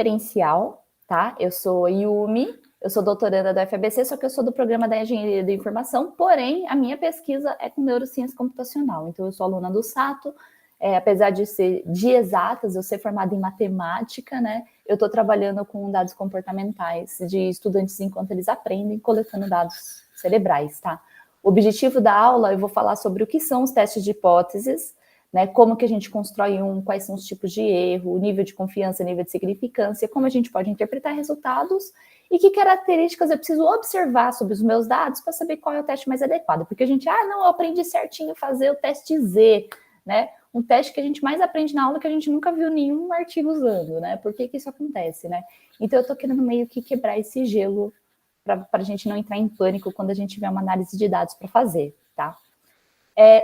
Diferencial, tá? Eu sou Yumi, eu sou doutoranda da UFABC, só que eu sou do programa da Engenharia da Informação, porém, a minha pesquisa é com neurociência computacional. Então, eu sou aluna do SATO, apesar de ser de exatas, eu ser formada em matemática, né? Eu estou trabalhando com dados comportamentais de estudantes enquanto eles aprendem, coletando dados cerebrais, tá? O objetivo da aula, eu vou falar sobre o que são os testes de hipóteses, né, como que a gente constrói quais são os tipos de erro, o nível de confiança, nível de significância, como a gente pode interpretar resultados e que características eu preciso observar sobre os meus dados para saber qual é o teste mais adequado. Porque a gente, não, eu aprendi certinho a fazer o teste Z, né? Um teste que a gente mais aprende na aula que a gente nunca viu nenhum artigo usando, né? Por que isso acontece, né? Então eu estou querendo meio que quebrar esse gelo para a gente não entrar em pânico quando a gente tiver uma análise de dados para fazer, tá?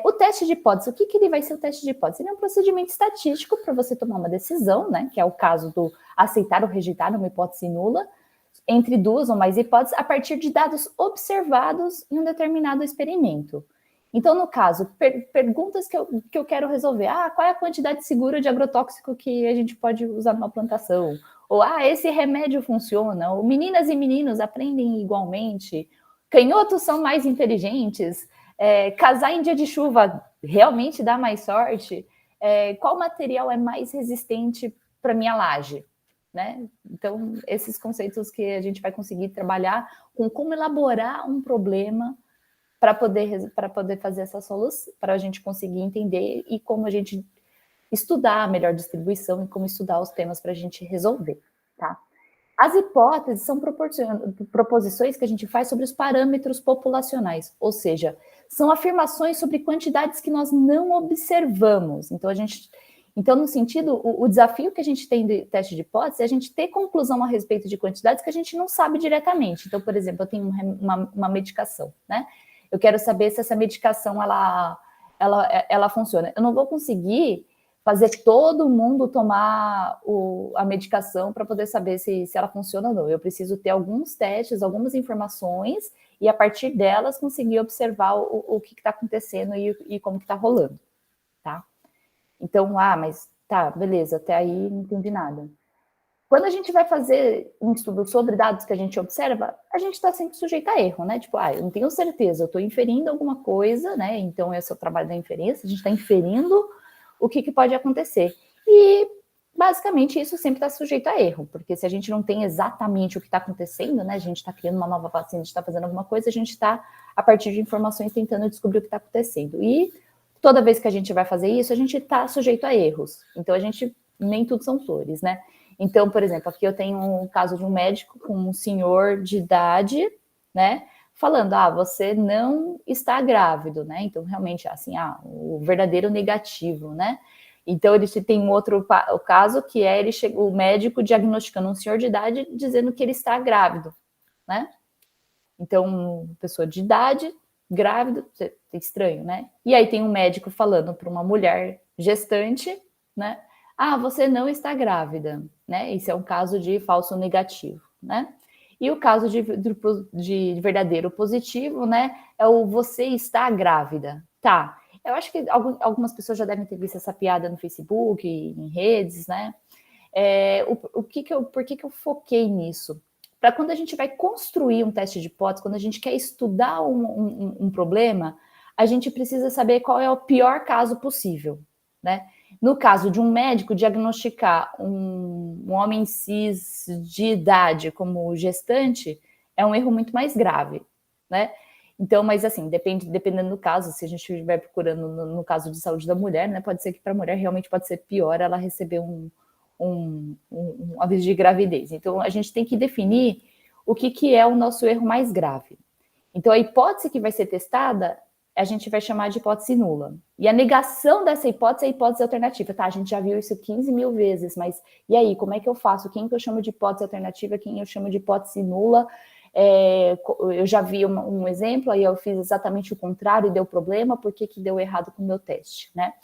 O teste de hipótese, o que ele vai ser o teste de hipótese? Ele é um procedimento estatístico para você tomar uma decisão, né? Que é o caso do aceitar ou rejeitar uma hipótese nula, entre duas ou mais hipóteses, a partir de dados observados em um determinado experimento. Então, no caso, perguntas que eu quero resolver. Qual é a quantidade segura de agrotóxico que a gente pode usar numa plantação? Ou, esse remédio funciona? Ou, meninas e meninos aprendem igualmente? Canhotos são mais inteligentes? Casar em dia de chuva realmente dá mais sorte? Qual material é mais resistente para minha laje? Né? Então, esses conceitos que a gente vai conseguir trabalhar com como elaborar um problema para poder fazer essa solução, para a gente conseguir entender e como a gente estudar a melhor distribuição e como estudar os temas para a gente resolver, tá? As hipóteses são proposições que a gente faz sobre os parâmetros populacionais, ou seja, são afirmações sobre quantidades que nós não observamos. Então, no sentido, o desafio que a gente tem de teste de hipótese é a gente ter conclusão a respeito de quantidades que a gente não sabe diretamente. Então, por exemplo, eu tenho uma medicação, né? Eu quero saber se essa medicação, ela funciona. Eu não vou conseguir fazer todo mundo tomar a medicação para poder saber se ela funciona ou não. Eu preciso ter alguns testes, algumas informações, e a partir delas conseguir observar o que está acontecendo e como que está rolando, tá? Então, mas tá, beleza, até aí não entendi nada. Quando a gente vai fazer um estudo sobre dados que a gente observa, a gente está sempre sujeito a erro, né? Tipo, eu não tenho certeza, eu estou inferindo alguma coisa, né? Então, esse é o trabalho da inferência, a gente está inferindo o que pode acontecer. E, basicamente, isso sempre está sujeito a erro, porque se a gente não tem exatamente o que está acontecendo, né? A gente está criando uma nova vacina, a gente está fazendo alguma coisa, a gente está, a partir de informações, tentando descobrir o que está acontecendo. E toda vez que a gente vai fazer isso, a gente está sujeito a erros. Então, nem tudo são flores, né? Então, por exemplo, aqui eu tenho um caso de um médico com um senhor de idade, né? Falando, você não está grávido, né? Então, realmente, assim, o verdadeiro negativo, né? Então, ele tem um outro caso que é o médico diagnosticando um senhor de idade dizendo que ele está grávido, né? Então, pessoa de idade, grávido, estranho, né? E aí tem um médico falando para uma mulher gestante, né? Você não está grávida, né? Isso é um caso de falso negativo, né? E o caso de verdadeiro positivo, né? É o você está grávida. Tá. Eu acho que algumas pessoas já devem ter visto essa piada no Facebook, em redes, né? Por que eu foquei nisso? Para quando a gente vai construir um teste de hipótese, quando a gente quer estudar um problema, a gente precisa saber qual é o pior caso possível, né? No caso de um médico diagnosticar um homem cis de idade como gestante, é um erro muito mais grave, né? Então, mas assim, dependendo do caso, se a gente estiver procurando no caso de saúde da mulher, né? Pode ser que para a mulher realmente pode ser pior ela receber um aviso de gravidez. Então, a gente tem que definir o que é o nosso erro mais grave. Então, a hipótese que vai ser testada, a gente vai chamar de hipótese nula. E a negação dessa hipótese é a hipótese alternativa. Tá, a gente já viu isso 15 mil vezes, mas e aí, como é que eu faço? Quem que eu chamo de hipótese alternativa? Quem eu chamo de hipótese nula? Eu já vi um exemplo, aí eu fiz exatamente o contrário e deu problema, por que deu errado com o meu teste, né?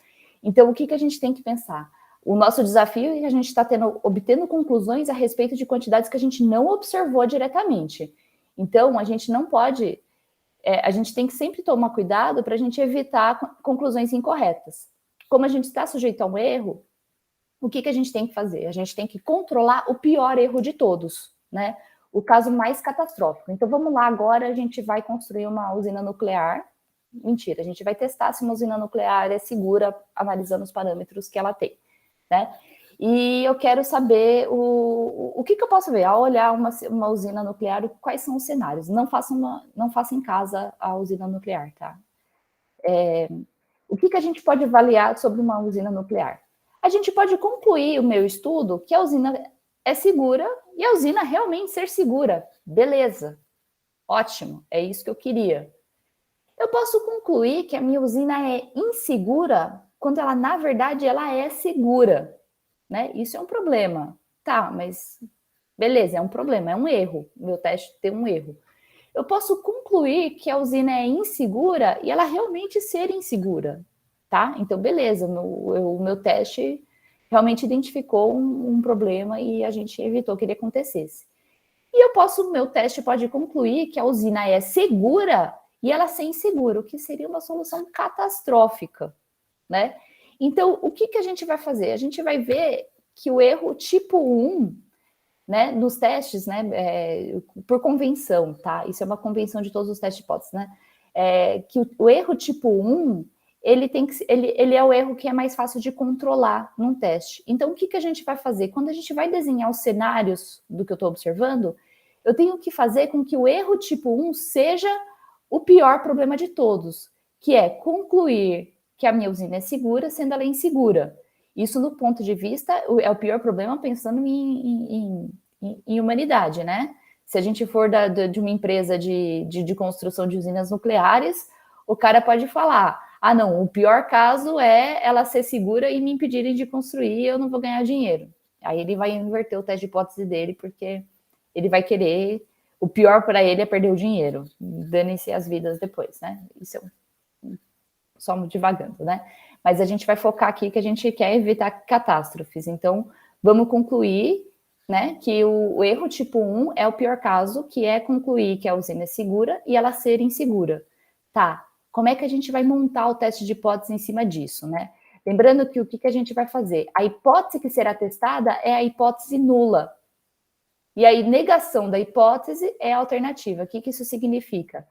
Então, o que a gente tem que pensar? O nosso desafio é que a gente está obtendo conclusões a respeito de quantidades que a gente não observou diretamente. Então, a gente não pode... a gente tem que sempre tomar cuidado para a gente evitar conclusões incorretas. Como a gente está sujeito a um erro, o que a gente tem que fazer? A gente tem que controlar o pior erro de todos, né? O caso mais catastrófico. Então, vamos lá, agora a gente vai construir uma usina nuclear. Mentira, a gente vai testar se uma usina nuclear é segura, analisando os parâmetros que ela tem, né? E eu quero saber o que eu posso ver ao olhar uma usina nuclear, quais são os cenários. Não faça em casa a usina nuclear, tá? O que a gente pode avaliar sobre uma usina nuclear? A gente pode concluir o meu estudo que a usina é segura e a usina realmente ser segura. Beleza, ótimo, é isso que eu queria. Eu posso concluir que a minha usina é insegura quando ela, na verdade, ela é segura, né? Isso é um problema. Tá, mas beleza, é um problema, é um erro. Meu teste tem um erro. Eu posso concluir que a usina é insegura e ela realmente ser insegura, tá? Então, beleza, o meu teste realmente identificou um problema e a gente evitou que ele acontecesse. E meu teste pode concluir que a usina é segura e ela ser insegura, o que seria uma solução catastrófica, né? Então, o que a gente vai fazer? A gente vai ver que o erro tipo 1, né, nos testes, né, por convenção, tá? Isso é uma convenção de todos os testes de hipótese, né? Que o erro tipo 1, ele é o erro que é mais fácil de controlar num teste. Então, o que a gente vai fazer? Quando a gente vai desenhar os cenários do que eu estou observando, eu tenho que fazer com que o erro tipo 1 seja o pior problema de todos, que é concluir que a minha usina é segura, sendo ela insegura. Isso, no ponto de vista, é o pior problema pensando em humanidade, né? Se a gente for de uma empresa de construção de usinas nucleares, o cara pode falar: ah, não, o pior caso é ela ser segura e me impedirem de construir e eu não vou ganhar dinheiro. Aí ele vai inverter o teste de hipótese dele, porque ele vai querer... O pior para ele é perder o dinheiro, dane-se as vidas depois, né? Isso é só divagando, né? Mas a gente vai focar aqui que a gente quer evitar catástrofes. Então, vamos concluir, né, que o erro tipo 1 é o pior caso, que é concluir que a usina é segura e ela ser insegura. Tá, como é que a gente vai montar o teste de hipótese em cima disso, né? Lembrando que o que a gente vai fazer? A hipótese que será testada é a hipótese nula. E a negação da hipótese é a alternativa. O que isso significa?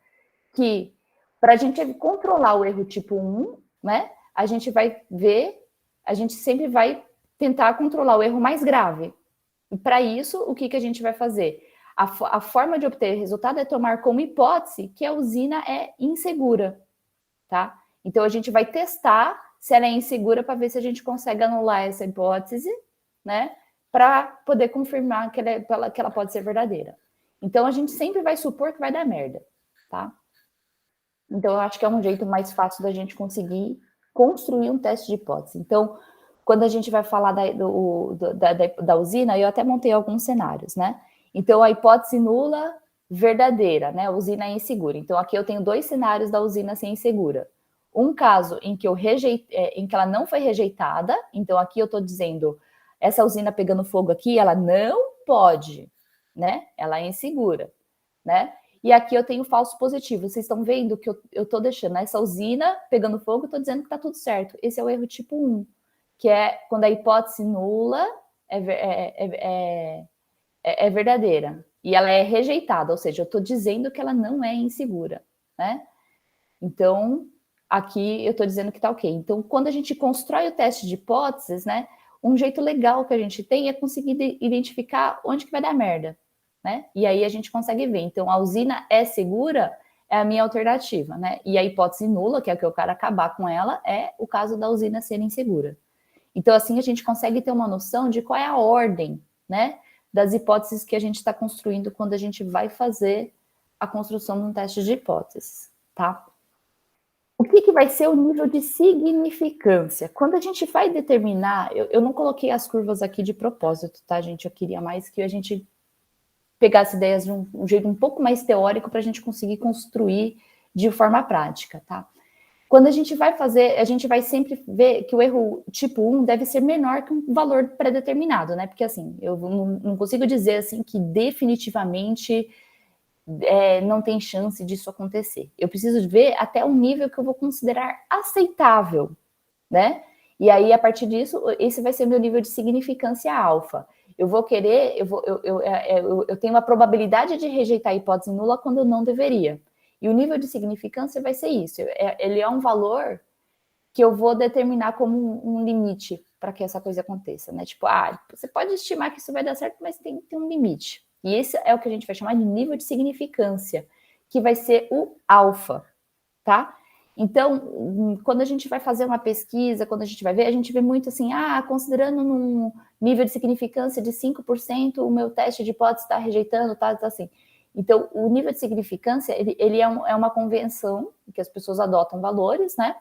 Que para a gente controlar o erro tipo 1, né, a gente sempre vai tentar controlar o erro mais grave. E para isso, o que a gente vai fazer? A forma de obter resultado é tomar como hipótese que a usina é insegura, tá? Então, a gente vai testar se ela é insegura para ver se a gente consegue anular essa hipótese, né, para poder confirmar que ela pode ser verdadeira. Então, a gente sempre vai supor que vai dar merda, tá? Então, eu acho que é um jeito mais fácil da gente conseguir construir um teste de hipótese. Então, quando a gente vai falar da usina, eu até montei alguns cenários, né? Então, a hipótese nula, verdadeira, né? A usina é insegura. Então, aqui eu tenho 2 cenários da usina ser insegura. Um caso em que em que ela não foi rejeitada. Então, aqui eu estou dizendo, essa usina pegando fogo aqui, ela não pode, né? Ela é insegura, né? E aqui eu tenho falso positivo. Vocês estão vendo que eu estou deixando essa usina pegando fogo, estou dizendo que está tudo certo. Esse é o erro tipo 1, que é quando a hipótese nula é verdadeira. E ela é rejeitada, ou seja, eu estou dizendo que ela não é insegura, né? Então, aqui eu estou dizendo que está ok. Então, quando a gente constrói o teste de hipóteses, né, um jeito legal que a gente tem é conseguir identificar onde que vai dar merda, né? E aí a gente consegue ver. Então, a usina é segura é a minha alternativa, né? E a hipótese nula, que é o que eu quero acabar com ela, é o caso da usina ser insegura. Então, assim, a gente consegue ter uma noção de qual é a ordem, né, das hipóteses que a gente está construindo quando a gente vai fazer a construção de um teste de hipóteses, tá? O que vai ser o nível de significância? Quando a gente vai determinar, eu não coloquei as curvas aqui de propósito, tá, gente? Eu queria mais que a gente pegasse ideias de um jeito um pouco mais teórico para a gente conseguir construir de forma prática, tá? Quando a gente vai fazer, a gente vai sempre ver que o erro tipo 1 deve ser menor que um valor pré-determinado, né? Porque, assim, eu não consigo dizer, assim, que definitivamente não tem chance disso acontecer. Eu preciso ver até o nível que eu vou considerar aceitável, né? E aí, a partir disso, esse vai ser o meu nível de significância alfa. Eu vou querer, eu tenho uma probabilidade de rejeitar a hipótese nula quando eu não deveria. E o nível de significância vai ser isso. Ele é um valor que eu vou determinar como um limite para que essa coisa aconteça, né? Tipo, você pode estimar que isso vai dar certo, mas tem um limite. E esse é o que a gente vai chamar de nível de significância, que vai ser o alfa, tá? Então, quando a gente vai fazer uma pesquisa, quando a gente vai ver, a gente vê muito assim, considerando num nível de significância de 5%, o meu teste de hipótese está rejeitando, tá assim. Então, o nível de significância, ele é uma convenção que as pessoas adotam valores, né?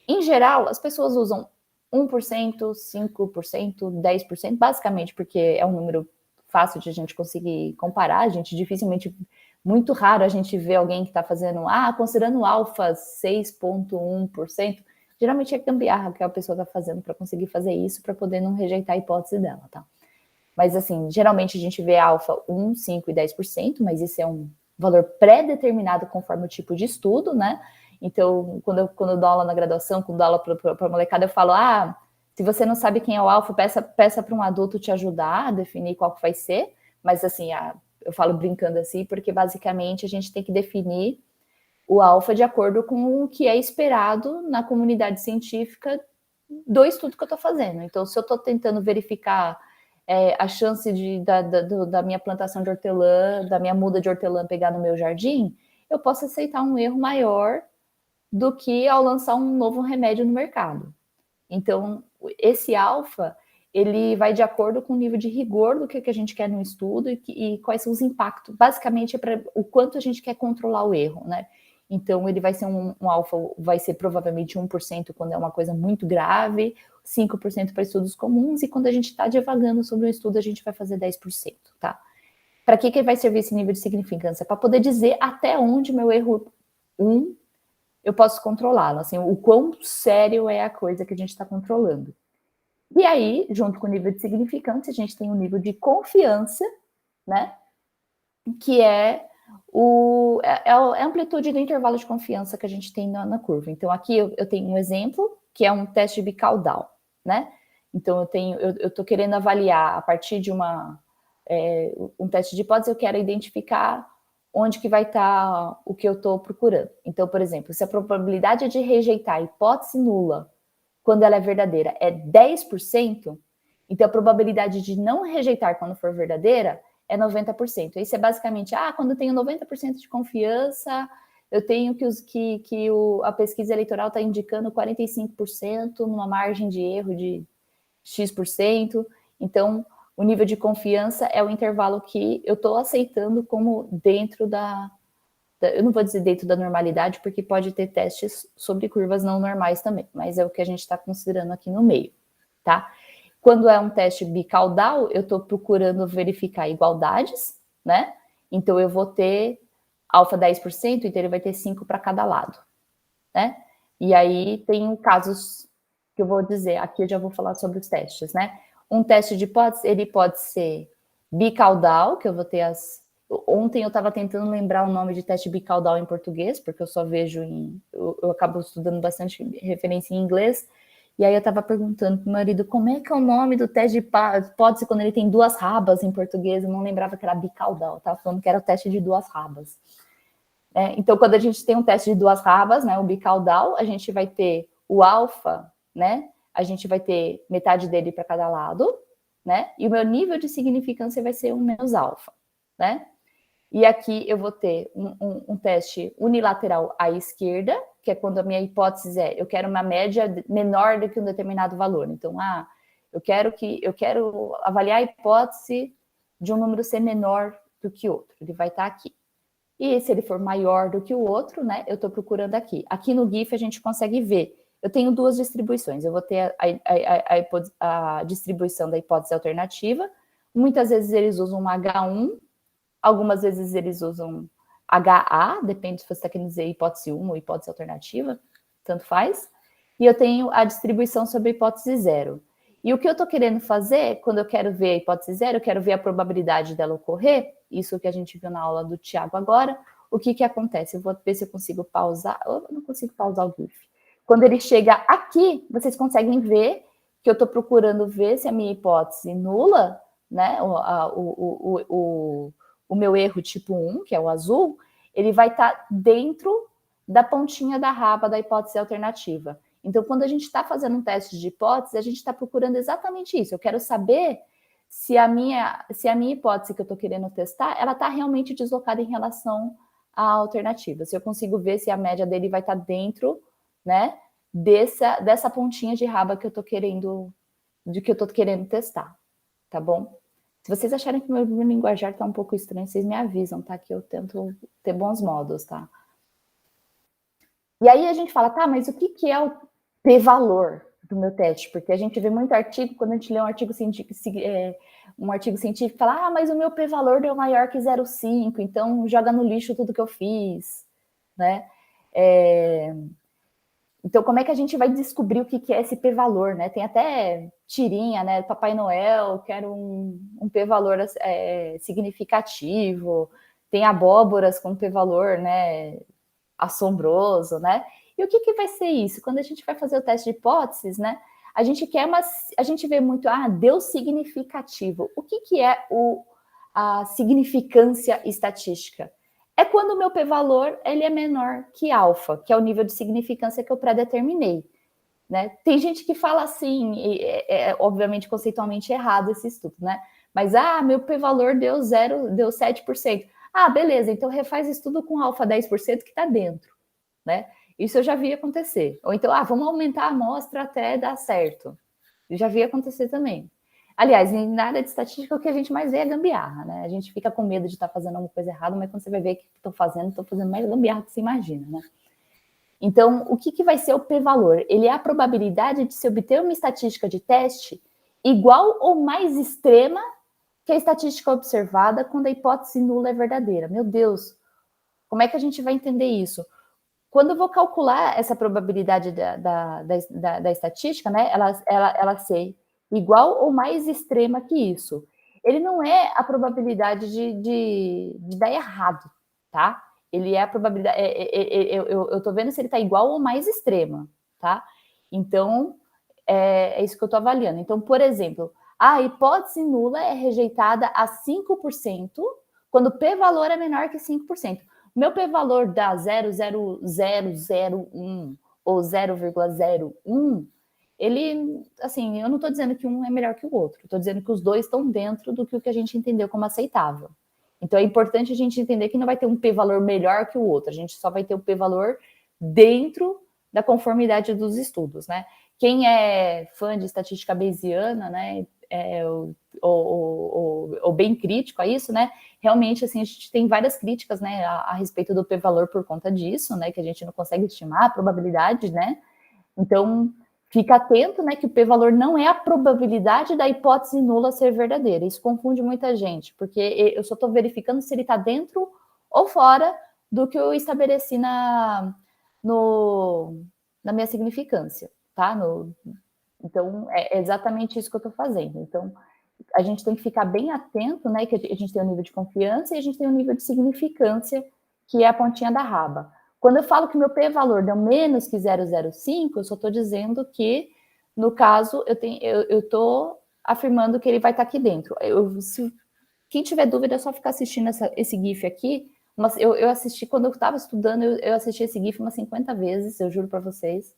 Em geral, as pessoas usam 1%, 5%, 10%, basicamente porque é um número fácil de a gente conseguir comparar, a gente dificilmente, muito raro a gente vê alguém que está fazendo, considerando o alfa 6,1%, geralmente é gambiarra que a pessoa está fazendo para conseguir fazer isso, para poder não rejeitar a hipótese dela, tá? Mas assim, geralmente a gente vê alfa 1, 5 e 10%, mas isso é um valor pré-determinado conforme o tipo de estudo, né? Então, quando eu dou aula na graduação, quando dou aula para a molecada, eu falo, se você não sabe quem é o alfa, peça para um adulto te ajudar a definir qual que vai ser. Mas assim, eu falo brincando assim, porque basicamente a gente tem que definir o alfa de acordo com o que é esperado na comunidade científica do estudo que eu estou fazendo. Então, se eu estou tentando verificar a chance da minha plantação de hortelã, da minha muda de hortelã pegar no meu jardim, eu posso aceitar um erro maior do que ao lançar um novo remédio no mercado. Então, esse alfa, ele vai de acordo com o nível de rigor do que a gente quer no estudo e quais são os impactos. Basicamente, é para o quanto a gente quer controlar o erro, né? Então, ele vai ser um alfa, vai ser provavelmente 1% quando é uma coisa muito grave, 5% para estudos comuns, e quando a gente está divagando sobre um estudo, a gente vai fazer 10%, tá? Para que vai servir esse nível de significância? Para poder dizer até onde meu erro 1 eu posso controlá-lo, assim, o quão sério é a coisa que a gente está controlando. E aí, junto com o nível de significância, a gente tem o nível de confiança, né? Que é a amplitude do intervalo de confiança que a gente tem na curva. Então, aqui eu tenho um exemplo, que é um teste bicaudal, né? Então, eu estou querendo avaliar a partir de um teste de hipótese, eu quero identificar onde que vai estar o que eu estou procurando. Então, por exemplo, se a probabilidade de rejeitar a hipótese nula, quando ela é verdadeira, é 10%, então a probabilidade de não rejeitar quando for verdadeira é 90%. Isso é basicamente, quando eu tenho 90% de confiança, eu tenho que a pesquisa eleitoral está indicando 45% numa margem de erro de X%. Então, o nível de confiança é o intervalo que eu estou aceitando como dentro eu não vou dizer dentro da normalidade, porque pode ter testes sobre curvas não normais também, mas é o que a gente está considerando aqui no meio, tá? Quando é um teste bicaudal, eu estou procurando verificar igualdades, né? Então, eu vou ter alfa 10%, então ele vai ter 5 para cada lado, né? E aí tem casos que eu vou dizer, aqui eu já vou falar sobre os testes, né? Um teste de hipótese, ele pode ser bicaudal, que eu vou ter Ontem eu estava tentando lembrar o nome de teste bicaudal em português, porque eu só vejo eu acabo estudando bastante referência em inglês, e aí eu estava perguntando para o marido como é que é o nome do teste de hipótese quando ele tem duas rabas em português, eu não lembrava que era bicaudal, eu estava falando que era o teste de duas rabas. Então, quando a gente tem um teste de duas rabas, né, o bicaudal, a gente vai ter o alfa, né, a gente vai ter metade dele para cada lado, né, e o meu nível de significância vai ser 1 menos alfa, né. E aqui eu vou ter um teste unilateral à esquerda, que é quando a minha hipótese eu quero uma média menor do que um determinado valor. Então, eu quero avaliar a hipótese de um número ser menor do que outro. Ele vai estar aqui. E se ele for maior do que o outro, né, eu estou procurando aqui. Aqui no GIF a gente consegue ver. Eu tenho duas distribuições. Eu vou ter a distribuição da hipótese alternativa. Muitas vezes eles usam um H1, algumas vezes eles usam HA, depende se você está querendo dizer hipótese 1 ou hipótese alternativa, tanto faz. E eu tenho a distribuição sobre a hipótese 0. E o que eu estou querendo fazer, quando eu quero ver a hipótese 0, eu quero ver a probabilidade dela ocorrer, isso que a gente viu na aula do Tiago agora, o que acontece? Eu vou ver se eu consigo pausar, eu não consigo pausar o GIF. Quando ele chega aqui, vocês conseguem ver que eu estou procurando ver se a minha hipótese nula, né, o meu erro tipo 1, que é o azul, ele vai estar dentro da pontinha da raba da hipótese alternativa. Então, quando a gente está fazendo um teste de hipótese, a gente está procurando exatamente isso. Eu quero saber se a minha hipótese que eu estou querendo testar, ela está realmente deslocada em relação à alternativa. Se eu consigo ver se a média dele vai estar dentro, né, dessa pontinha de raba que eu estou querendo testar, tá bom? Se vocês acharem que meu linguajar está um pouco estranho, vocês me avisam, tá? Que eu tento ter bons modos, tá? E aí a gente fala, tá, mas o que é o p-valor do meu teste? Porque a gente vê muito artigo, quando a gente lê um artigo científico, fala, mas o meu p-valor deu maior que 0,5, então joga no lixo tudo que eu fiz, né? Então, como é que a gente vai descobrir o que é esse p-valor, né? Tem até tirinha, né? Papai Noel quer um p-valor significativo, tem abóboras com p-valor, né, assombroso, né? E o que vai ser isso? Quando a gente vai fazer o teste de hipóteses, né? A gente vê muito, deu significativo. O que é a significância estatística? É quando o meu p-valor ele é menor que alfa, que é o nível de significância que eu pré-determinei. Né? Tem gente que fala assim, obviamente conceitualmente errado esse estudo, né? Mas, meu p-valor deu 7%. Beleza, então refaz estudo com alfa 10% que está dentro, né? Isso eu já vi acontecer. Ou então, vamos aumentar a amostra até dar certo. Eu já vi acontecer também. Aliás, na área de estatística, o que a gente mais vê é gambiarra, né? A gente fica com medo de estar fazendo alguma coisa errada, mas quando você vai ver o que estão fazendo mais gambiarra do que você imagina, né? Então, o que vai ser o p-valor? Ele é a probabilidade de se obter uma estatística de teste igual ou mais extrema que a estatística observada quando a hipótese nula é verdadeira. Meu Deus, como é que a gente vai entender isso? Quando eu vou calcular essa probabilidade da estatística, né, ela ser igual ou mais extrema que isso. Ele não é a probabilidade de dar errado, tá? Ele é a probabilidade. Eu estou vendo se ele está igual ou mais extrema, tá? Então, é isso que eu estou avaliando. Então, por exemplo, a hipótese nula é rejeitada a 5% quando o p-valor é menor que 5%. Meu p-valor dá 0,0001 ou 0,01, ele, assim, eu não estou dizendo que um é melhor que o outro, estou dizendo que os dois estão dentro do que a gente entendeu como aceitável. Então, é importante a gente entender que não vai ter um p-valor melhor que o outro, a gente só vai ter o p-valor dentro da conformidade dos estudos, né? Quem é fã de estatística bayesiana, né, ou bem crítico a isso, né? Realmente, assim, a gente tem várias críticas, né, a respeito do p-valor por conta disso, né, que a gente não consegue estimar a probabilidade, né? Então, fica atento, né, que o p-valor não é a probabilidade da hipótese nula ser verdadeira. Isso confunde muita gente, porque eu só estou verificando se ele está dentro ou fora do que eu estabeleci na minha significância, tá? Então, é exatamente isso que eu estou fazendo. Então, a gente tem que ficar bem atento, né, que a gente tem um nível de confiança e a gente tem um nível de significância, que é a pontinha da raba. Quando eu falo que meu p-valor deu menos que 0,05, eu só estou dizendo que, no caso, eu estou afirmando que ele vai estar aqui dentro. Quem tiver dúvida, é só ficar assistindo esse GIF aqui. Eu assisti, quando eu estava estudando, eu assisti esse GIF umas 50 vezes, eu juro para vocês,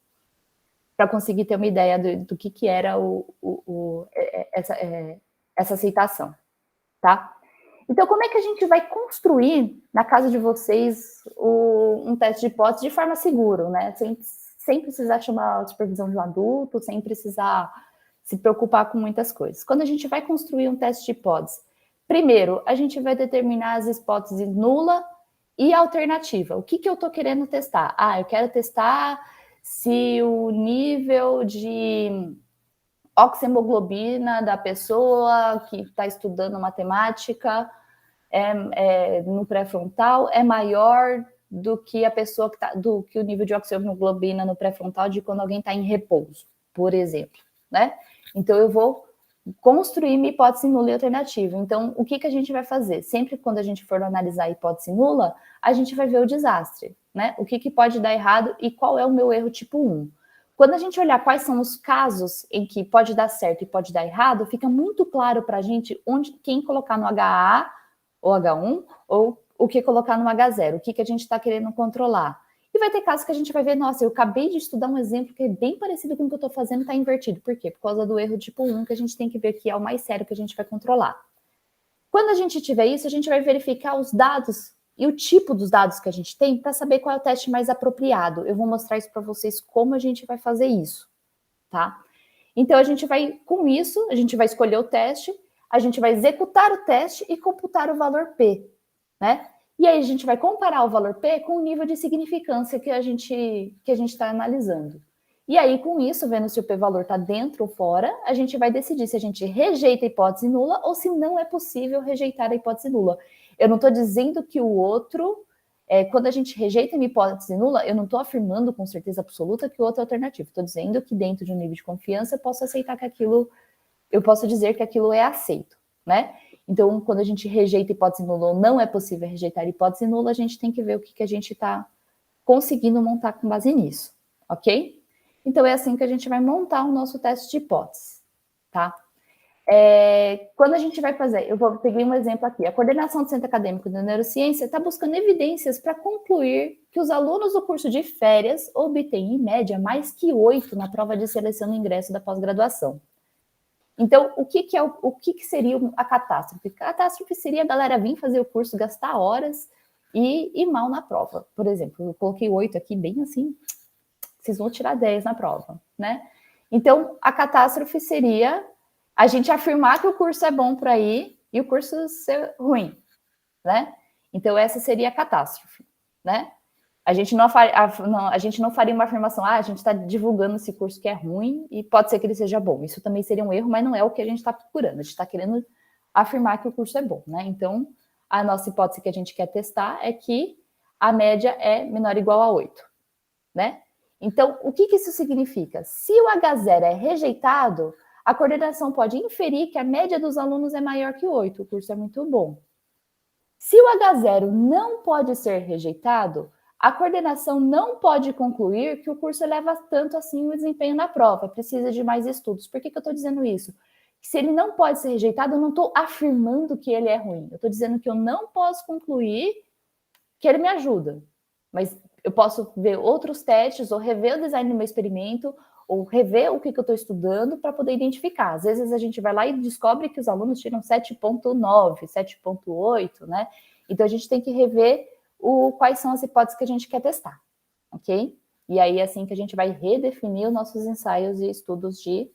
para conseguir ter uma ideia do que era essa aceitação, tá? Então, como é que a gente vai construir na casa de vocês um teste de hipótese de forma segura, né? Sem precisar chamar a supervisão de um adulto, sem precisar se preocupar com muitas coisas. Quando a gente vai construir um teste de hipótese, primeiro, a gente vai determinar as hipóteses nula e alternativa. O que eu estou querendo testar? Eu quero testar se o nível de oxihemoglobina da pessoa que está estudando matemática no pré-frontal é maior do que a pessoa do que o nível de oxihemoglobina no pré-frontal de quando alguém está em repouso, por exemplo, né? Então eu vou construir minha hipótese nula e alternativa. Então, o que a gente vai fazer? Sempre quando a gente for analisar a hipótese nula, a gente vai ver o desastre, né? O que pode dar errado e qual é o meu erro tipo 1. Quando a gente olhar quais são os casos em que pode dar certo e pode dar errado, fica muito claro para a gente quem colocar no HA ou H1 ou o que colocar no H0, o que a gente está querendo controlar. E vai ter casos que a gente vai ver, nossa, eu acabei de estudar um exemplo que é bem parecido com o que eu estou fazendo e está invertido. Por quê? Por causa do erro tipo 1, que a gente tem que ver que é o mais sério que a gente vai controlar. Quando a gente tiver isso, a gente vai verificar os dados e o tipo dos dados que a gente tem para saber qual é o teste mais apropriado. Eu vou mostrar isso para vocês como a gente vai fazer isso, tá? Então, a gente vai, com isso, a gente vai escolher o teste, a gente vai executar o teste e computar o valor P, né? E aí a gente vai comparar o valor P com o nível de significância que a gente está analisando. E aí, com isso, vendo se o P-valor está dentro ou fora, a gente vai decidir se a gente rejeita a hipótese nula ou se não é possível rejeitar a hipótese nula. Eu não estou dizendo que o outro, quando a gente rejeita uma hipótese nula, eu não estou afirmando com certeza absoluta que o outro é alternativo. Estou dizendo que dentro de um nível de confiança eu posso aceitar que aquilo, eu posso dizer que aquilo é aceito, né? Então, quando a gente rejeita hipótese nula ou não é possível rejeitar hipótese nula, a gente tem que ver o que a gente está conseguindo montar com base nisso, ok? Então, é assim que a gente vai montar o nosso teste de hipótese, tá? Quando a gente vai fazer, eu peguei um exemplo aqui, a coordenação do Centro Acadêmico de Neurociência está buscando evidências para concluir que os alunos do curso de férias obtêm, em média, mais que 8 na prova de seleção no ingresso da pós-graduação. Então, o que seria a catástrofe? A catástrofe seria a galera vir fazer o curso, gastar horas e ir mal na prova. Por exemplo, eu coloquei 8 aqui, bem assim, vocês vão tirar 10 na prova, né? Então, a catástrofe seria a gente afirmar que o curso é bom para ir e o curso ser ruim, né? Então, essa seria a catástrofe, né? A gente não faria uma afirmação, a gente está divulgando esse curso que é ruim e pode ser que ele seja bom. Isso também seria um erro, mas não é o que a gente está procurando. A gente está querendo afirmar que o curso é bom, né? Então, a nossa hipótese que a gente quer testar é que a média é menor ou igual a 8, né? Então, o que isso significa? Se o H0 é rejeitado, a coordenação pode inferir que a média dos alunos é maior que 8, o curso é muito bom. Se o H0 não pode ser rejeitado, a coordenação não pode concluir que o curso eleva tanto assim o desempenho na prova, precisa de mais estudos. Por que eu estou dizendo isso? Se ele não pode ser rejeitado, eu não estou afirmando que ele é ruim. Eu estou dizendo que eu não posso concluir que ele me ajuda. Mas eu posso ver outros testes, ou rever o design do meu experimento, ou rever o que eu estou estudando para poder identificar. Às vezes a gente vai lá e descobre que os alunos tiram 7,9, 7,8, né? Então a gente tem que rever quais são as hipóteses que a gente quer testar, ok? E aí é assim que a gente vai redefinir os nossos ensaios e estudos de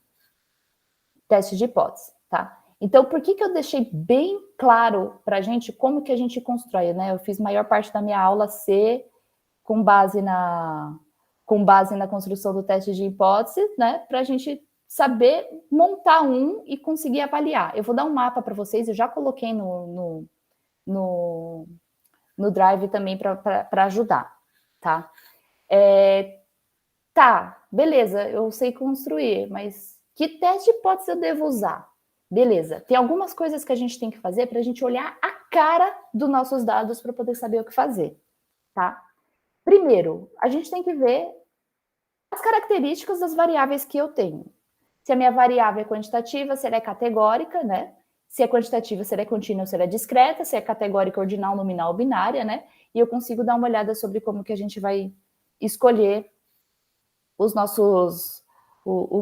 teste de hipótese, tá? Então, por que eu deixei bem claro para a gente como que a gente constrói, né? Eu fiz maior parte da minha aula ser com base na construção do teste de hipótese, né? Para a gente saber montar um e conseguir avaliar. Eu vou dar um mapa para vocês, eu já coloquei no Drive também para ajudar, tá? Tá, beleza, eu sei construir, mas que teste de hipótese eu devo usar? Beleza, tem algumas coisas que a gente tem que fazer para a gente olhar a cara dos nossos dados para poder saber o que fazer, tá? Primeiro, a gente tem que ver as características das variáveis que eu tenho. Se a minha variável é quantitativa, se ela é categórica, né? Se é quantitativa, se ela é contínua, se ela é discreta, se é categórica, ordinal, nominal ou binária, né? E eu consigo dar uma olhada sobre como que a gente vai escolher o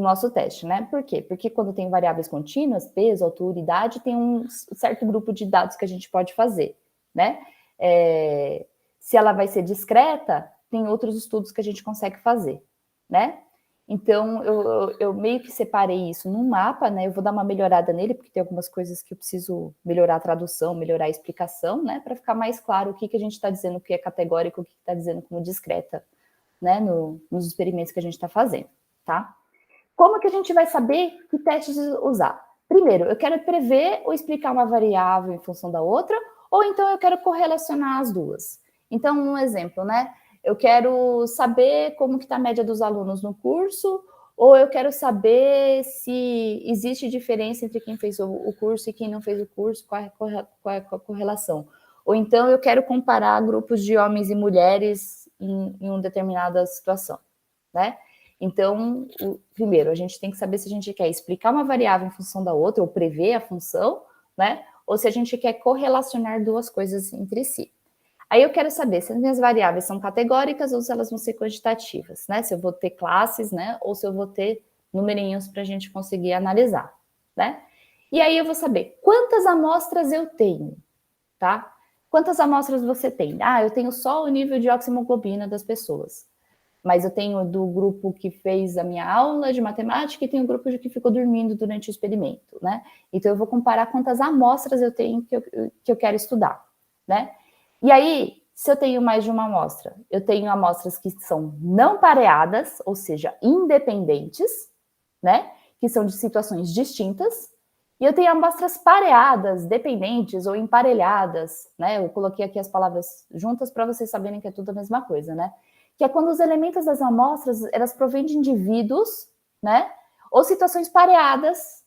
nosso teste, né? Por quê? Porque quando tem variáveis contínuas, peso, altura, idade, tem um certo grupo de dados que a gente pode fazer, né? Se ela vai ser discreta, tem outros estudos que a gente consegue fazer, né? Então, eu meio que separei isso num mapa, né? Eu vou dar uma melhorada nele, porque tem algumas coisas que eu preciso melhorar a tradução, melhorar a explicação, né? Para ficar mais claro o que a gente está dizendo que é categórico, o que está dizendo como discreta, né? Nos experimentos que a gente está fazendo, tá? Como que a gente vai saber que testes usar? Primeiro, eu quero prever ou explicar uma variável em função da outra, ou então eu quero correlacionar as duas. Então, um exemplo, né? Eu quero saber como que está a média dos alunos no curso, ou eu quero saber se existe diferença entre quem fez o curso e quem não fez o curso, qual é a correlação. Ou então eu quero comparar grupos de homens e mulheres em uma determinada situação, né? Então, primeiro, a gente tem que saber se a gente quer explicar uma variável em função da outra, ou prever a função, né? Ou se a gente quer correlacionar duas coisas entre si. Aí eu quero saber se as minhas variáveis são categóricas ou se elas vão ser quantitativas, né? Se eu vou ter classes, né? Ou se eu vou ter numerinhos para a gente conseguir analisar, né? E aí eu vou saber quantas amostras eu tenho, tá? Quantas amostras você tem? Ah, eu tenho só o nível de oxihemoglobina das pessoas. Mas eu tenho do grupo que fez a minha aula de matemática e tenho o grupo que ficou dormindo durante o experimento, né? Então eu vou comparar quantas amostras eu tenho que eu quero estudar, né? E aí, se eu tenho mais de uma amostra, eu tenho amostras que são não pareadas, ou seja, independentes, né? Que são de situações distintas. E eu tenho amostras pareadas, dependentes ou emparelhadas, né? Eu coloquei aqui as palavras juntas para vocês saberem que é tudo a mesma coisa, né? Que é quando os elementos das amostras, elas provêm de indivíduos, né? Ou situações pareadas,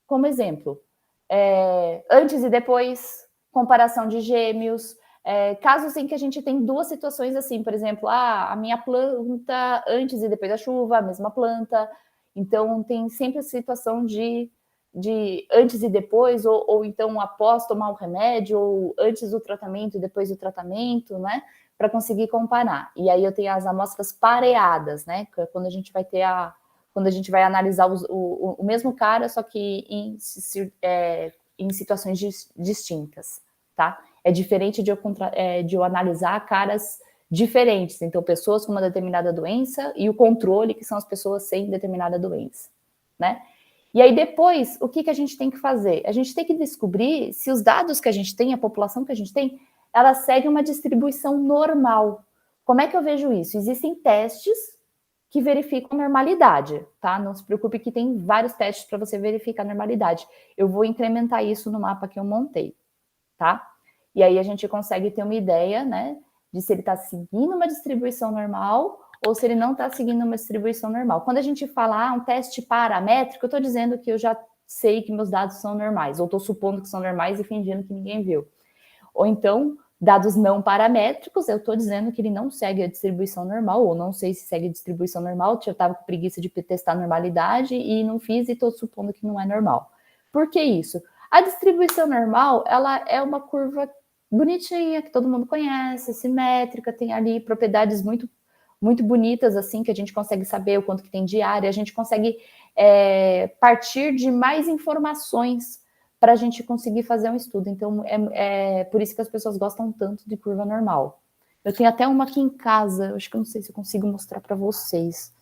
como exemplo, antes e depois, comparação de gêmeos, casos em que a gente tem duas situações assim, por exemplo, a minha planta antes e depois da chuva, a mesma planta. Então, tem sempre a situação de antes e depois, ou então após tomar o remédio, ou antes do tratamento e depois do tratamento, né? Para conseguir comparar. E aí eu tenho as amostras pareadas, né? Quando a gente vai ter quando a gente vai analisar o mesmo cara, só que em situações distintas, tá? É diferente de eu analisar caras diferentes, então pessoas com uma determinada doença e o controle, que são as pessoas sem determinada doença, né? E aí depois, o que a gente tem que fazer? A gente tem que descobrir se os dados que a gente tem, a população que a gente tem, ela segue uma distribuição normal. Como é que eu vejo isso? Existem testes que verificam a normalidade, tá? Não se preocupe que tem vários testes para você verificar a normalidade. Eu vou incrementar isso no mapa que eu montei, tá? E aí a gente consegue ter uma ideia, né, de se ele está seguindo uma distribuição normal ou se ele não está seguindo uma distribuição normal. Quando a gente fala um teste paramétrico, eu estou dizendo que eu já sei que meus dados são normais, ou estou supondo que são normais e fingindo que ninguém viu. Ou então, dados não paramétricos, eu estou dizendo que ele não segue a distribuição normal, ou não sei se segue a distribuição normal, eu estava com preguiça de testar a normalidade e não fiz e estou supondo que não é normal. Por que isso? A distribuição normal, ela é uma curva bonitinha, que todo mundo conhece, simétrica, tem ali propriedades muito, muito bonitas, assim, que a gente consegue saber o quanto que tem de área, a gente consegue partir de mais informações para a gente conseguir fazer um estudo. Então, é por isso que as pessoas gostam tanto de curva normal. Eu tenho até uma aqui em casa, acho que eu não sei se eu consigo mostrar para vocês.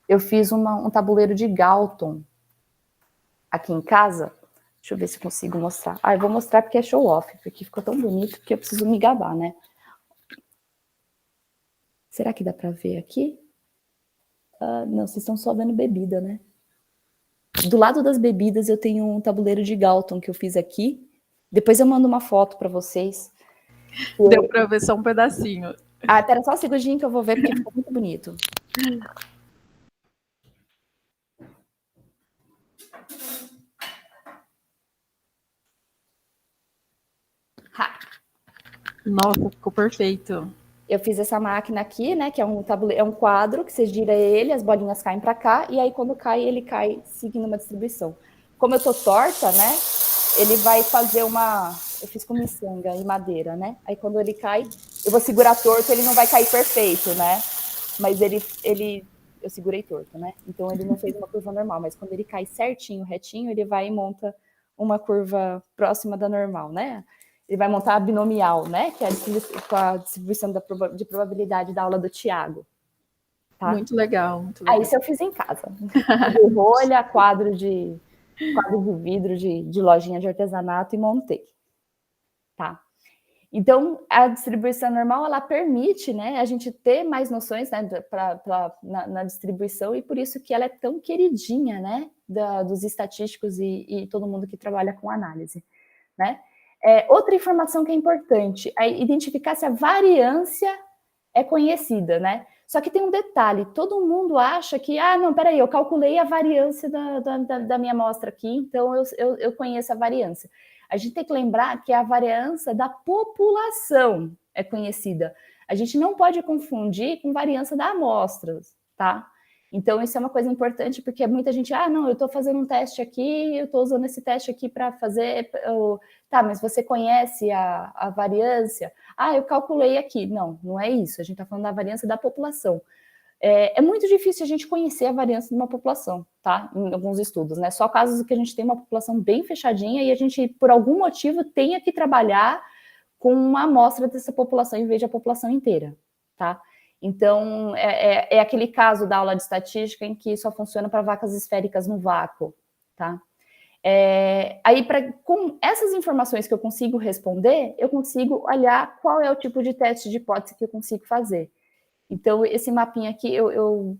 Eu fiz um tabuleiro de Galton aqui em casa. Deixa eu ver se eu consigo mostrar. Eu vou mostrar porque é show off, porque ficou tão bonito que eu preciso me gabar, né? Será que dá para ver aqui? Não, vocês estão só vendo bebida, né? Do lado das bebidas eu tenho um tabuleiro de Galton que eu fiz aqui. Depois eu mando uma foto para vocês. Deu para ver só um pedacinho. Pera só um segundinho que eu vou ver porque ficou muito bonito. Nossa, ficou perfeito. Eu fiz essa máquina aqui, né, que é um tabuleiro, é um quadro que você gira ele, as bolinhas caem para cá e aí quando cai, ele cai seguindo uma distribuição. Como eu tô torta, né, ele vai fazer eu fiz com miçanga e madeira, né? Aí quando ele cai, eu vou segurar torto, ele não vai cair perfeito, né? Mas eu segurei torto, né? Então ele não fez uma curva normal, mas quando ele cai certinho, retinho, ele vai e monta uma curva próxima da normal, né? Ele vai montar a binomial, né? Que é a distribuição de probabilidade da aula do Tiago. Tá? Muito legal, muito legal. Isso eu fiz em casa. De rolha, quadro de vidro de lojinha de artesanato e montei. Tá? Então, a distribuição normal, ela permite, né, a gente ter mais noções, né, na distribuição, e por isso que ela é tão queridinha, né, dos estatísticos e todo mundo que trabalha com análise, né. Outra informação que é importante é identificar se a variância é conhecida, né. Só que tem um detalhe, todo mundo acha que, não, peraí, eu calculei a variância da minha amostra aqui, então eu conheço a variância. A gente tem que lembrar que a variância da população é conhecida. A gente não pode confundir com variância da amostra, tá? Então, isso é uma coisa importante, porque muita gente, não, eu estou fazendo um teste aqui, eu estou usando esse teste aqui para fazer... Tá, mas você conhece a variância? Eu calculei aqui. Não, não é isso. A gente está falando da variância da população. É muito difícil a gente conhecer a variância de uma população, tá? Em alguns estudos, né? Só casos que a gente tem uma população bem fechadinha e a gente, por algum motivo, tenha que trabalhar com uma amostra dessa população em vez da população inteira, tá? Então, é aquele caso da aula de estatística em que só funciona para vacas esféricas no vácuo, tá? Aí, com essas informações que eu consigo responder, eu consigo olhar qual é o tipo de teste de hipótese que eu consigo fazer. Então, esse mapinha aqui, eu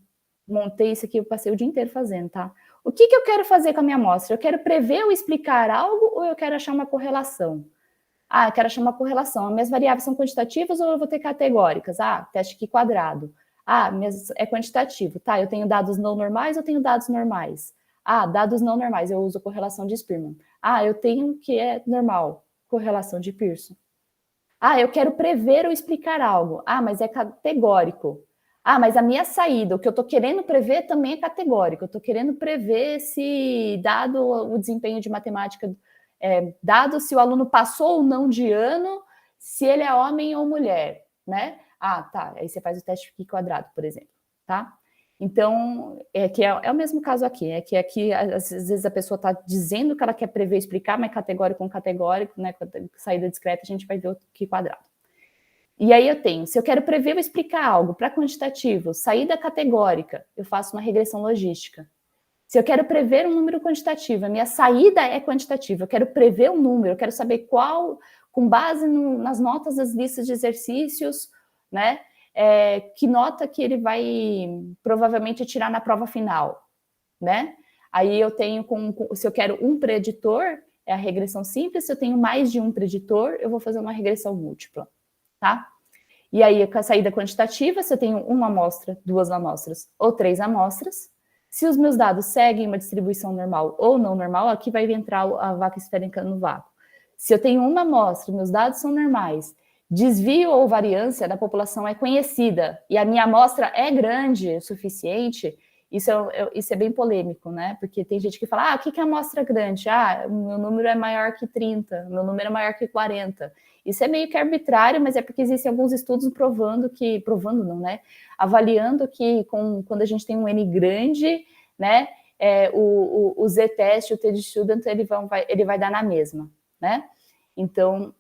montei isso aqui, eu passei o dia inteiro fazendo, tá? O que eu quero fazer com a minha amostra? Eu quero prever ou explicar algo ou eu quero achar uma correlação? Eu quero achar uma correlação. As minhas variáveis são quantitativas ou eu vou ter categóricas? Teste aqui quadrado. É quantitativo. Tá, eu tenho dados não normais ou tenho dados normais? Dados não normais, eu uso correlação de Spearman. Eu tenho que é normal, correlação de Pearson. Eu quero prever ou explicar algo. Mas é categórico. Mas a minha saída, o que eu estou querendo prever também é categórico. Eu estou querendo prever se, dado o desempenho de matemática... dado se o aluno passou ou não de ano, se ele é homem ou mulher, né? Tá, aí você faz o teste aqui quadrado, por exemplo, tá? Então, é o mesmo caso aqui, que aqui, às vezes, a pessoa está dizendo que ela quer prever, explicar, mas categórico com categórico, né? Com saída discreta, a gente vai ver o aqui quadrado. E aí eu tenho, se eu quero prever ou explicar algo para quantitativo, saída categórica, eu faço uma regressão logística. Se eu quero prever um número quantitativo, a minha saída é quantitativa, eu quero prever um número, eu quero saber qual, com base nas notas das listas de exercícios, né, que nota que ele vai provavelmente tirar na prova final, né? Aí eu tenho, se eu quero um preditor, é a regressão simples, se eu tenho mais de um preditor, eu vou fazer uma regressão múltipla, tá? E aí, com a saída quantitativa, se eu tenho uma amostra, duas amostras ou três amostras, se os meus dados seguem uma distribuição normal ou não normal, aqui vai entrar a vaca esférica no vácuo. Se eu tenho uma amostra, meus dados são normais, desvio ou variância da população é conhecida e a minha amostra é grande o suficiente, isso é bem polêmico, né? Porque tem gente que fala, o que é amostra grande? Meu número é maior que 30, meu número é maior que 40. Isso é meio que arbitrário, mas é porque existem alguns estudos avaliando que quando a gente tem um N grande, né, o z-teste, o t-de-student, ele vai dar na mesma, né? Então,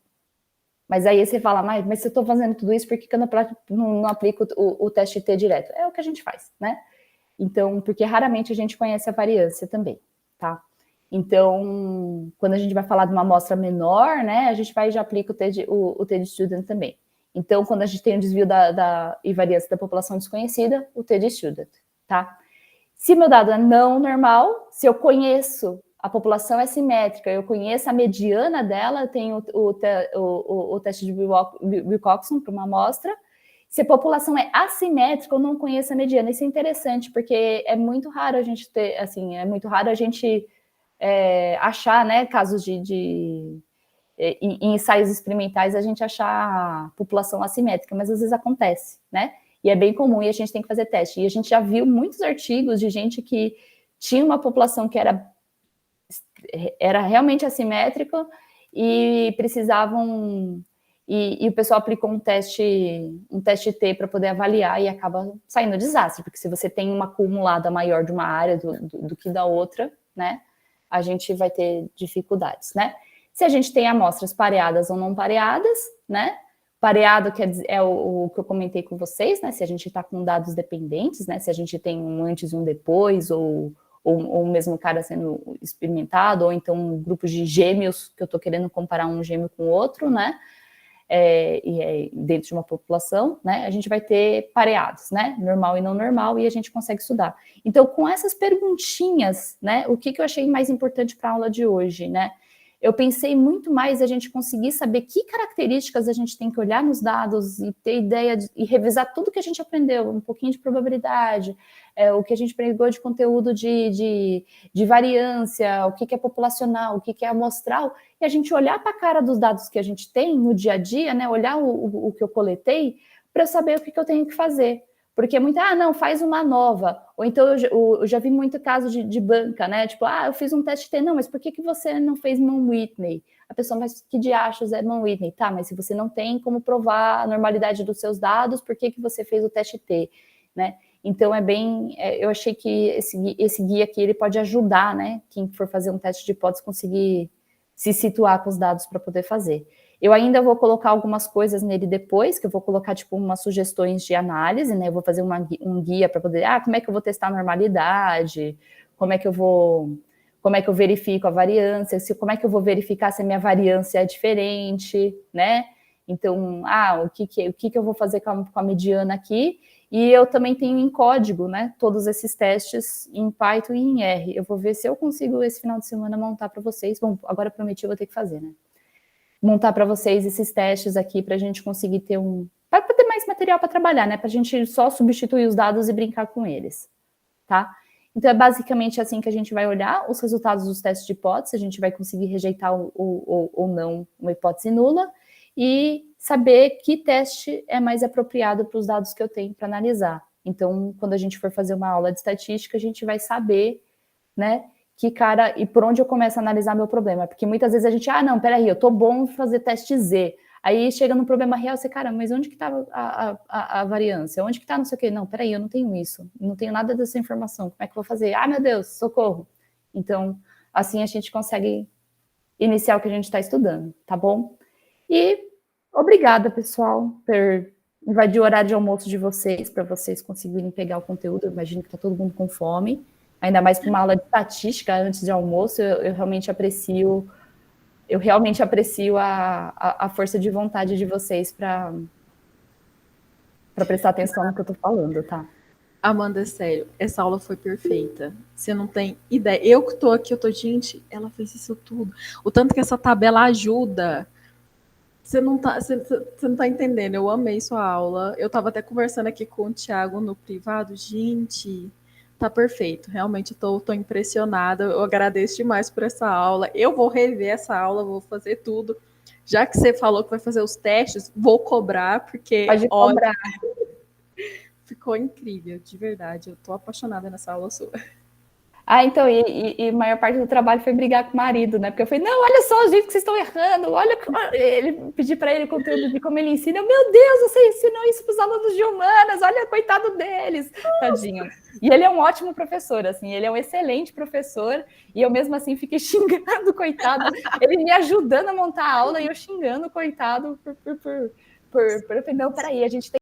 mas aí você fala, mas se eu estou fazendo tudo isso, por que eu não aplico o teste T direto? É o que a gente faz, né? Então, porque raramente a gente conhece a variância também, tá? Então, quando a gente vai falar de uma amostra menor, né, a gente já aplica o t-de-student também. Então, quando a gente tem o desvio e variância da população desconhecida, o t-de-student, tá? Se meu dado é não normal, se eu conheço a população é simétrica, eu conheço a mediana dela, eu tenho o teste de Wilcoxon para uma amostra. Se a população é assimétrica, eu não conheço a mediana. Isso é interessante, porque é muito raro a gente ter, assim, achar, né, casos em ensaios experimentais, a gente achar a população assimétrica, mas às vezes acontece, né? E é bem comum, e a gente tem que fazer teste. E a gente já viu muitos artigos de gente que tinha uma população que era realmente assimétrica e precisavam... E o pessoal aplicou um teste T para poder avaliar e acaba saindo desastre, porque se você tem uma acumulada maior de uma área do que da outra, né, a gente vai ter dificuldades, né? Se a gente tem amostras pareadas ou não pareadas, né? Pareado é o que eu comentei com vocês, né? Se a gente está com dados dependentes, né? Se a gente tem um antes e um depois, ou o mesmo cara sendo experimentado, ou então grupos de gêmeos, que eu estou querendo comparar um gêmeo com o outro, né? Dentro de uma população, né, a gente vai ter pareados, né, normal e não normal, e a gente consegue estudar. Então, com essas perguntinhas, né, o que eu achei mais importante para a aula de hoje, né, eu pensei muito mais a gente conseguir saber que características a gente tem que olhar nos dados e ter ideia e revisar tudo que a gente aprendeu, um pouquinho de probabilidade, o que a gente pegou de conteúdo de variância, o que é populacional, o que é amostral, e a gente olhar para a cara dos dados que a gente tem no dia a dia, né, olhar o que eu coletei, para eu saber o que eu tenho que fazer. Porque é muito, não, faz uma nova. Ou então eu já vi muito caso de banca, né? Tipo, eu fiz um teste T. Não, mas por que você não fez Mann-Whitney? A pessoa, mas que diachos é Mann-Whitney? Tá, mas se você não tem como provar a normalidade dos seus dados, por que você fez o teste T? Né? Então, eu achei que esse guia aqui, ele pode ajudar, né? Quem for fazer um teste de hipótese conseguir se situar com os dados para poder fazer. Eu ainda vou colocar algumas coisas nele depois, que eu vou colocar, tipo, umas sugestões de análise, né? Eu vou fazer um guia para poder, como é que eu vou testar a normalidade, como é que eu verifico a variância, como é que eu vou verificar se a minha variância é diferente, né? Então, o que eu vou fazer com a mediana aqui? E eu também tenho em código, né? Todos esses testes em Python e em R. Eu vou ver se eu consigo esse final de semana montar para vocês. Bom, agora prometi, eu vou ter que fazer, né? Montar para vocês esses testes aqui para a gente conseguir ter para ter mais material para trabalhar, né? Para a gente só substituir os dados e brincar com eles, tá? Então, é basicamente assim que a gente vai olhar os resultados dos testes de hipótese, a gente vai conseguir rejeitar ou não uma hipótese nula e saber que teste é mais apropriado para os dados que eu tenho para analisar. Então, quando a gente for fazer uma aula de estatística, a gente vai saber, né, e por onde eu começo a analisar meu problema. Porque muitas vezes a gente, não, peraí, eu tô bom em fazer teste Z. Aí chega no problema real, você, cara, mas onde que tá a variância? Onde que tá não sei o quê? Não, peraí, eu não tenho isso. Não tenho nada dessa informação. Como é que eu vou fazer? Meu Deus, socorro. Então, assim a gente consegue iniciar o que a gente está estudando, tá bom? E obrigada, pessoal, por invadir o horário de almoço de vocês, para vocês conseguirem pegar o conteúdo. Eu imagino que tá todo mundo com fome. Ainda mais para uma aula de estatística antes de almoço, eu realmente aprecio a força de vontade de vocês para prestar atenção no que eu estou falando, tá? Amanda, sério, essa aula foi perfeita. Você não tem ideia. Eu que estou aqui, gente, ela fez isso tudo. O tanto que essa tabela ajuda. Você não tá entendendo. Eu amei sua aula. Eu estava até conversando aqui com o Thiago no privado. Gente, tá perfeito. Realmente eu tô impressionada. Eu agradeço demais por essa aula. Eu vou rever essa aula, vou fazer tudo. Já que você falou que vai fazer os testes, vou cobrar, porque pode cobrar. Ficou incrível, de verdade. Eu tô apaixonada nessa aula sua. Então, e a maior parte do trabalho foi brigar com o marido, né? Porque eu falei, não, olha só, gente, que vocês estão errando. Olha, ele pedi para ele o conteúdo de como ele ensina. Meu Deus, você ensinou isso para os alunos de humanas, olha, coitado deles. Tadinho. E ele é um ótimo professor, assim, ele é um excelente professor, e eu mesmo assim fiquei xingando, coitado. Ele me ajudando a montar a aula e eu xingando, coitado, eu falei, não, peraí, a gente tem